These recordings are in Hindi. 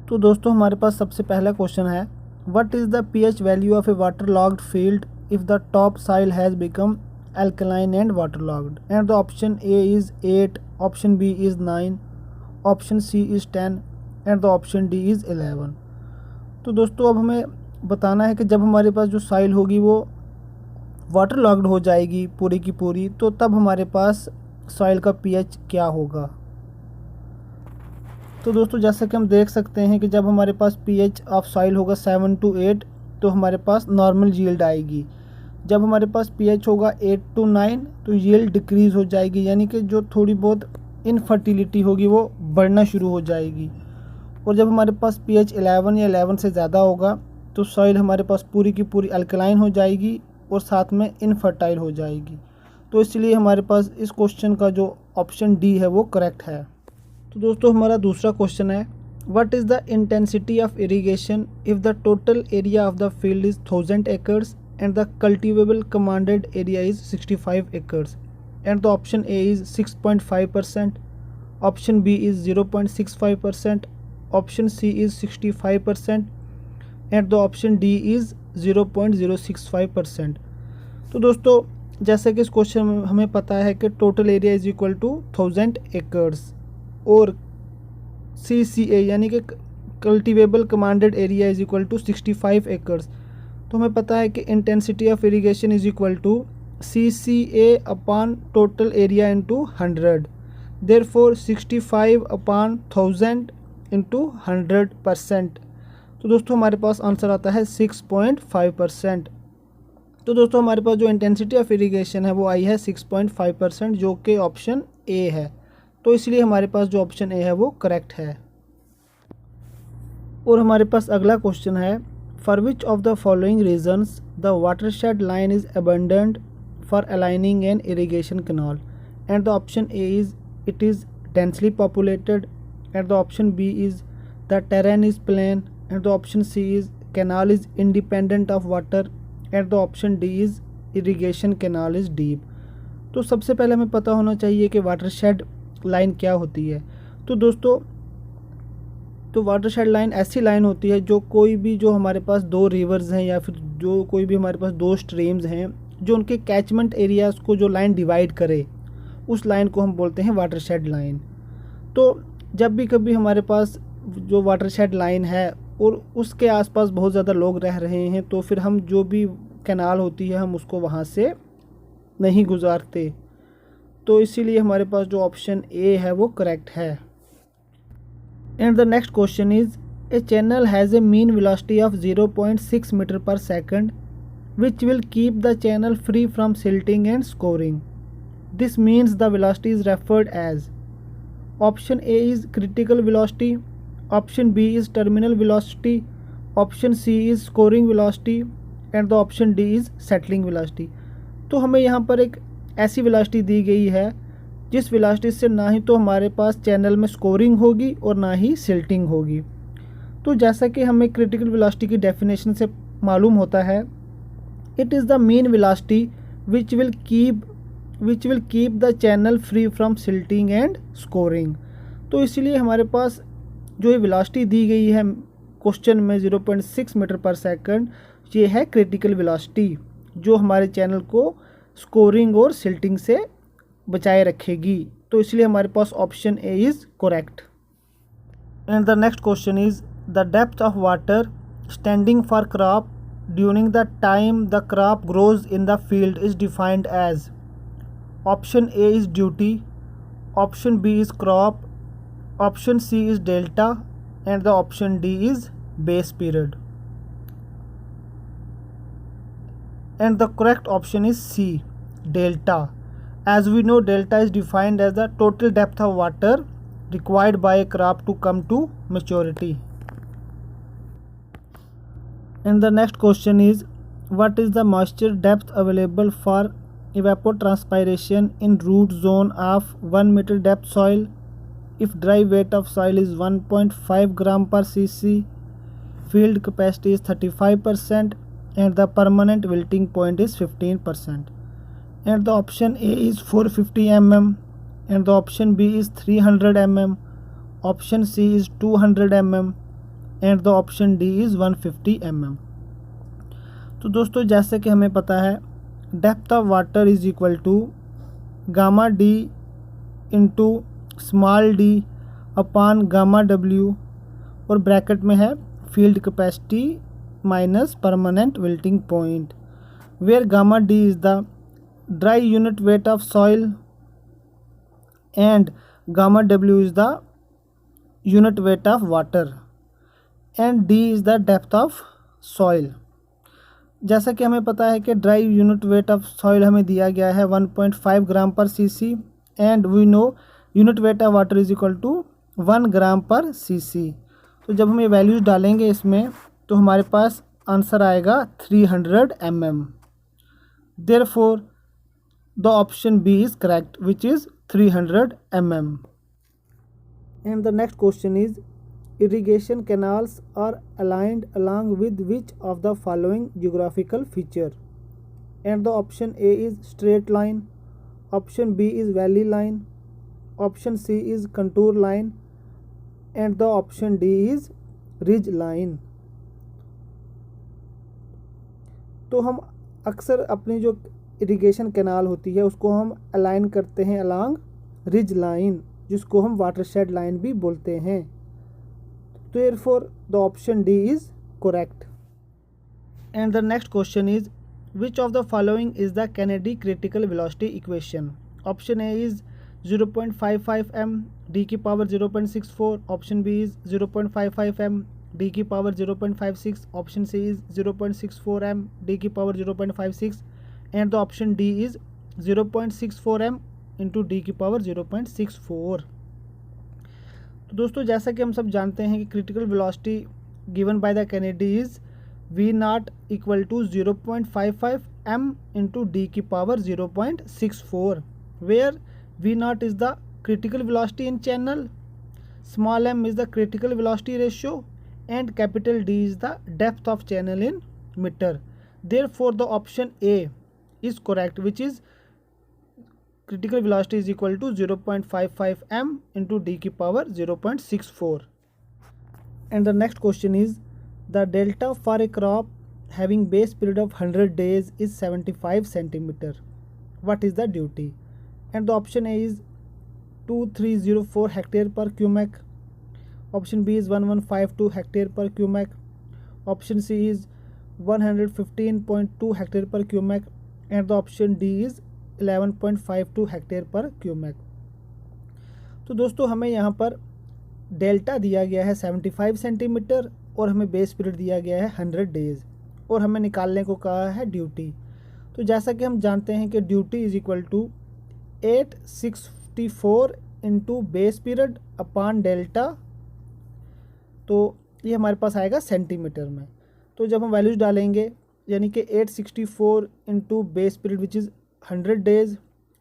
तो दोस्तों हमारे पास सबसे पहला क्वेश्चन है, what is the pH value of a waterlogged field if the top soil has become alkaline and waterlogged? And the option A is 8, option B is 9, option C is 10 and the option D is 11. तो दोस्तों अब हमें बताना है कि जब हमारे पास जो साइल होगी वो वाटर लॉग्ड हो जाएगी पूरी की पूरी, तो तब हमारे पास सॉइल का पीएच क्या होगा। तो दोस्तों जैसा कि हम देख सकते हैं कि जब हमारे पास पीएच ऑफ सॉइल होगा 7 to 8 तो हमारे पास नॉर्मल यील्ड आएगी। जब हमारे पास पीएच होगा 8 to 9 तो यील्ड डिक्रीज़ हो जाएगी, यानी कि जो थोड़ी बहुत इनफर्टिलिटी होगी वो बढ़ना शुरू हो जाएगी। और जब हमारे पास पीएच 11 या 11 से ज़्यादा होगा तो सॉइल हमारे पास पूरी की पूरी अल्कलाइन हो जाएगी और साथ में इनफर्टाइल हो जाएगी। तो इसलिए हमारे पास इस क्वेश्चन का जो ऑप्शन डी है वो करेक्ट है। तो दोस्तों हमारा दूसरा क्वेश्चन है, what is the intensity of irrigation if the total area of the field is 1000 acres and the cultivable commanded area is 65 acres, and the option A is 6.5%, option B is 0.65%, option C is 65% and the option D is 0.065%। तो दोस्तों जैसे कि इस क्वेश्चन में हमें पता है कि total area is equal to 1000 acres और CCA यानी कि cultivable commanded area is equal to 65 acres। तो हमें पता है कि intensity of irrigation is equal to CCA upon total area into 100, therefore 65 upon 1000 into 100%। तो दोस्तों हमारे पास आंसर आता है 6.5%। तो दोस्तों हमारे पास जो इंटेंसिटी ऑफ इरीगेशन है वो आई है 6.5%, जो कि ऑप्शन ए है। तो इसलिए हमारे पास जो ऑप्शन ए है वो करेक्ट है। और हमारे पास अगला क्वेश्चन है, for which of the following reasons the watershed line is abandoned for aligning an irrigation canal? And the option A is it is densely populated, and the option B is the terrain is plain, and the option C is canal is independent of water, and the option D is irrigation canal is deep. तो सबसे पहले हमें पता होना चाहिए कि वाटरशेड लाइन क्या होती है। तो दोस्तों तो वाटरशेड लाइन ऐसी लाइन होती है जो कोई भी जो हमारे पास दो रिवर्स हैं या फिर जो कोई भी हमारे पास दो स्ट्रीम्स हैं जो उनके कैचमेंट एरियाज़ को जो लाइन डिवाइड करे, उस लाइन को हम बोलते हैं वाटरशेड लाइन। तो जब भी कभी हमारे पास जो वाटरशेड लाइन है और उसके आसपास बहुत ज़्यादा लोग रह रहे हैं तो फिर हम जो भी कैनाल होती है हम उसको वहाँ से नहीं गुजारते। तो इसीलिए हमारे पास जो ऑप्शन ए है वो करेक्ट है। And the next question is, a channel has a mean velocity of 0.6 meter per second, which will keep the channel free from silting and scoring. This means the velocity is referred as, option A is critical velocity, option B is terminal velocity, option C is scoring velocity and the option D is settling velocity। तो हमें यहाँ पर एक ऐसी वेलोसिटी दी गई है जिस वेलोसिटी से ना ही तो हमारे पास चैनल में स्कोरिंग होगी और ना ही सिल्टिंग होगी। तो जैसा कि हमें क्रिटिकल वेलोसिटी की डेफिनेशन से मालूम होता है, it is the mean velocity which will keep the channel free from silting and scoring. तो इसीलिए हमारे पास जो ये वेलोसिटी दी गई है क्वेश्चन में 0.6 मीटर पर सेकंड, ये है क्रिटिकल वेलोसिटी जो हमारे चैनल को स्कोरिंग और सिल्टिंग से बचाए रखेगी। तो इसलिए हमारे पास option A is correct. And the next question is, the depth of water standing for crop during the time the crop grows in the field is defined as, option A is duty, option B is crop, option C is delta and the option D is base period. And the correct option is C, delta. As we know, delta is defined as the total depth of water required by a crop to come to maturity. And the next question is, what is the moisture depth available for evapotranspiration in root zone of 1 meter depth soil if dry weight of soil is 1.5 gram per cc, field capacity is 35% and the permanent wilting point is 15%. And the option A is 450 mm and the option B is 300 mm, option C is 200 mm, and the option D is 150 mm। तो दोस्तों जैसे कि हमें पता है depth of water is equal to gamma D into small D upon gamma W और ब्रैकेट में है field capacity minus permanent wilting point, where gamma D is the dry unit weight of soil and gamma W is the unit weight of water and D is the depth of soil. जैसा कि हमें पता है कि dry unit weight of soil हमें दिया गया है 1.5 gram per cc and we know unit weight of water is equal to 1 gram per cc. तो जब हम ये वैल्यूज़ डालेंगे इसमें तो हमारे पास आंसर आएगा 300 mm। Therefore the option B is correct which is 300 mm। And the next question is irrigation canals are aligned along with which of the following geographical feature? And the option A is straight line, option B is valley line, option C is contour line and the option D is ridge line। तो हम अक्सर अपनी जो इरिगेशन कैनाल होती है उसको हम अलाइन करते हैं अलॉन्ग रिज लाइन, जिसको हम वाटरशेड लाइन भी बोलते हैं। Therefore, the option D is correct. And the next question is, which of the following is the Kennedy critical velocity equation? Option A is 0.55 m d की power 0.64, option B is 0.55 m d की power 0.56, option C is 0.64 m d की power 0.56 and the option D is 0.64 m into d की power 0.64। तो दोस्तों जैसा कि हम सब जानते हैं कि critical velocity given by the Kennedy is V not equal to 0.55 m into D की power 0.64, where V not is the critical velocity in channel, small m is the critical velocity ratio and capital D is the depth of channel in metre. Therefore the option A is correct which is critical velocity is equal to 0.55 m into d की power 0.64। and the next question is the delta for a crop having base period of 100 days is 75 centimeter, what is the duty? and the option A is 2304 hectare per cubic, option B is 1152 hectare per cubic, option C is 115.2 hectare per cubic and the option D is 11.52 hectare पर क्यूबिक। तो दोस्तों हमें यहाँ पर डेल्टा दिया गया है 75 सेंटीमीटर और हमें बेस पीरियड दिया गया है 100 डेज़ और हमें निकालने को कहा है ड्यूटी। तो जैसा कि हम जानते हैं कि duty is equal to 864 into base period upon delta, तो ये हमारे पास आएगा सेंटीमीटर में। तो जब हम वैल्यूज़ डालेंगे यानी कि 864 into base period which is 100 days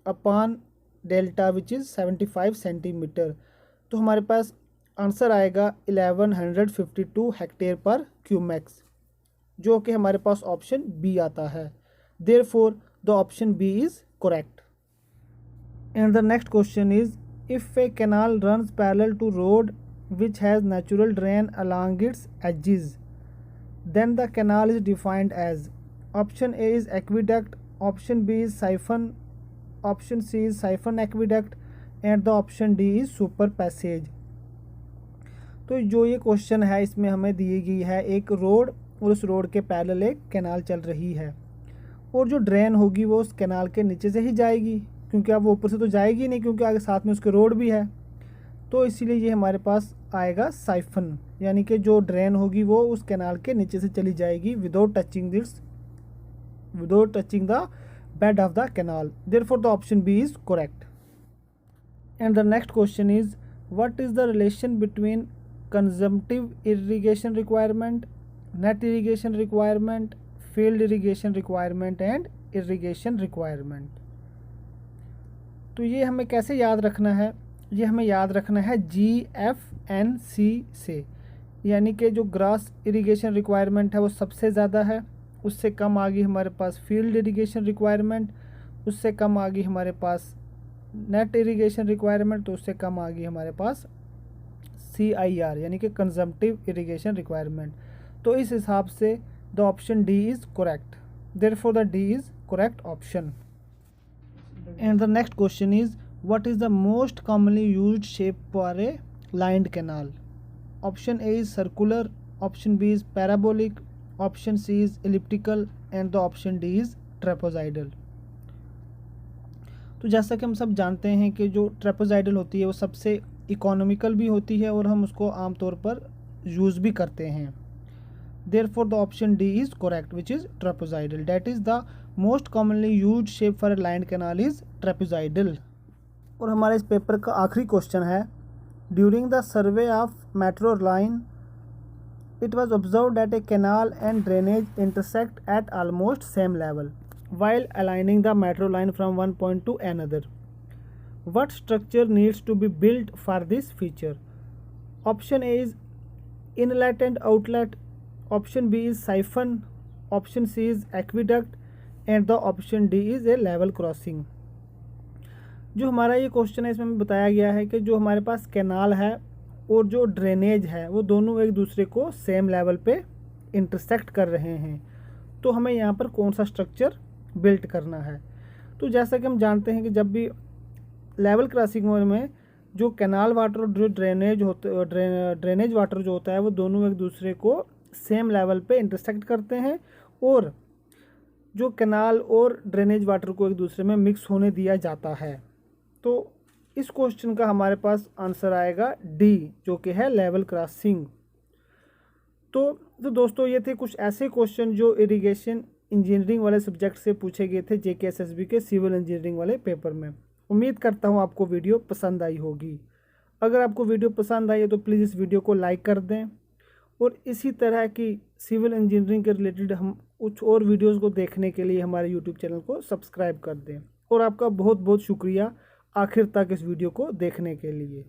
upon delta which is 75 centimetre, तो हमारे पास आंसर आएगा 1152 हेक्टेयर पर क्यूमेक्स, जो कि हमारे पास ऑप्शन बी आता है। Therefore the option B is correct. And the next question is if a canal runs parallel to road which has natural drain along its edges then the canal is defined as, option A is aqueduct, option B is siphon, option C is siphon aqueduct and the option D is super passage। तो जो ये क्वेश्चन है इसमें हमें दी गई है एक रोड और उस रोड के पैरेलल एक कैनाल चल रही है और जो ड्रेन होगी वो उस कैनाल के नीचे से ही जाएगी, क्योंकि अब वो ऊपर से तो जाएगी नहीं क्योंकि आगे साथ में उसके रोड भी है। तो इसीलिए ये हमारे पास आएगा साइफन, यानी कि जो ड्रेन होगी वो उस कैनाल के नीचे से चली जाएगी without touching the bed of the canal। Therefore the option B is correct। and the next question is what is the relation between consumptive irrigation requirement, net irrigation requirement, field irrigation requirement and irrigation requirement? तो ये हमें कैसे याद रखना है? ये हमें याद रखना है GFNC से, यानी कि जो ग्रास इरिगेशन रिक्वायरमेंट है वो सबसे ज़्यादा है, उससे कम आ गई हमारे पास फील्ड इरिगेशन रिक्वायरमेंट, उससे कम आ गई हमारे पास नेट इरिगेशन रिक्वायरमेंट, तो उससे कम आ गई हमारे पास CIR यानी कि कंजम्पटिव इरिगेशन रिक्वायरमेंट। तो इस हिसाब से the option D is correct, therefore the D is correct option. And the next question is what is the most commonly used shape for a lined canal. Option A is circular, option B is parabolic, option C is elliptical and the option D is trapezoidal. तो जैसा कि हम सब जानते हैं कि जो ट्रेपेजॉइडल होती है वो सबसे इकोनॉमिकल भी होती है और हम उसको आमतौर पर यूज़ भी करते हैं। Therefore the option D is correct which is trapezoidal, that is the most commonly used shape for a lined canal is trapezoidal. और हमारे इस पेपर का आखिरी क्वेश्चन है, during the survey of metro line it was observed that a canal and drainage intersect at almost same level while aligning the metro line from one point to another. What structure needs to be built for this feature? Option A is inlet and outlet, option B is siphon, option C is aqueduct and the option D is a level crossing. जो हमारा ये क्वेश्चन है इसमें बताया गया है कि जो हमारे पास कैनाल है और जो ड्रेनेज है वो दोनों एक दूसरे को सेम लेवल पे इंटरसेक्ट कर रहे हैं, तो हमें यहाँ पर कौन सा स्ट्रक्चर बिल्ट करना है। तो जैसा कि हम जानते हैं कि जब भी लेवल क्रॉसिंग में जो कैनाल वाटर और जो ड्रेनेज वाटर जो होता है वो दोनों एक दूसरे को सेम लेवल पे इंटरसेक्ट करते हैं और जो कैनाल और ड्रेनेज वाटर को एक दूसरे में मिक्स होने दिया जाता है। तो इस क्वेश्चन का हमारे पास आंसर आएगा डी, जो कि है लेवल क्रॉसिंग। तो दोस्तों ये थे कुछ ऐसे क्वेश्चन जो इरिगेशन इंजीनियरिंग वाले सब्जेक्ट से पूछे गए थे JKSSB के सिविल इंजीनियरिंग वाले पेपर में। उम्मीद करता हूँ आपको वीडियो पसंद आई होगी। अगर आपको वीडियो पसंद आई है तो प्लीज़ इस वीडियो को लाइक कर दें और इसी तरह की सिविल इंजीनियरिंग के रिलेटेड हम कुछ और वीडियोज़ को देखने के लिए हमारे यूट्यूब चैनल को सब्सक्राइब कर दें। और आपका बहुत बहुत शुक्रिया आखिर तक इस वीडियो को देखने के लिए।